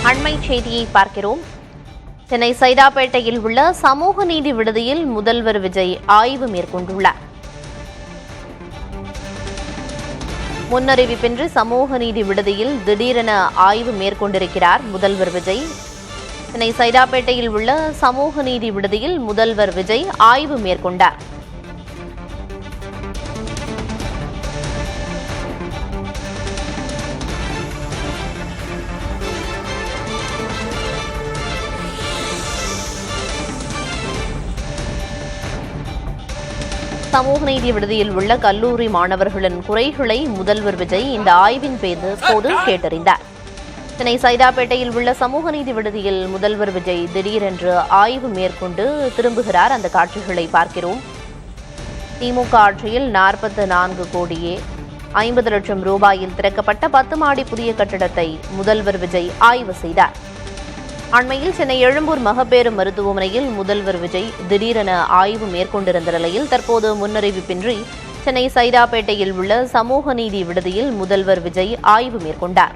அண்மைச் செய்தியை பார்க்கிறோம். சென்னை சைதாப்பேட்டையில் உள்ள சமூக நீதி விடுதியில் முதல்வர் விஜய் ஆய்வு மேற்கொண்டுள்ளார். முன்னறிவிப்பின்றி சமூக நீதி விடுதியில் திடீரென ஆய்வு மேற்கொண்டிருக்கிறார் முதல்வர் விஜய். சென்னை சைதாப்பேட்டையில் உள்ள சமூக நீதி விடுதியில் முதல்வர் விஜய் ஆய்வு மேற்கொண்டார். சமூக நீதி விடுதியில் உள்ள கல்லூரி மாணவர்களின் குறைகளை முதல்வர் விஜய் இந்த ஆய்வின் போது கேட்டறிந்தார். சென்னை சைதாப்பேட்டையில் உள்ள சமூக நீதி விடுதியில் முதல்வர் விஜய் திடீரென்று ஆய்வு மேற்கொண்டு திரும்புகிறார். அந்த காட்சிகளை பார்க்கிறோம். திமுக ஆட்சியில் 44 கோடியே 50 லட்சம் ரூபாயில் திறக்கப்பட்ட 10 மாடி புதிய கட்டடத்தை முதல்வர் விஜய் ஆய்வு செய்தார். அண்மையில் சென்னை எழும்பூர் மகப்பேறு மருத்துவமனையில் முதல்வர் விஜய் திடீரென ஆய்வு மேற்கொண்டிருந்த நிலையில் தற்போது முன்னறிவிப்பின்றி சென்னை சைதாப்பேட்டையில் உள்ள சமூக நீதி விடுதியில் முதல்வர் விஜய் ஆய்வு மேற்கொண்டார்.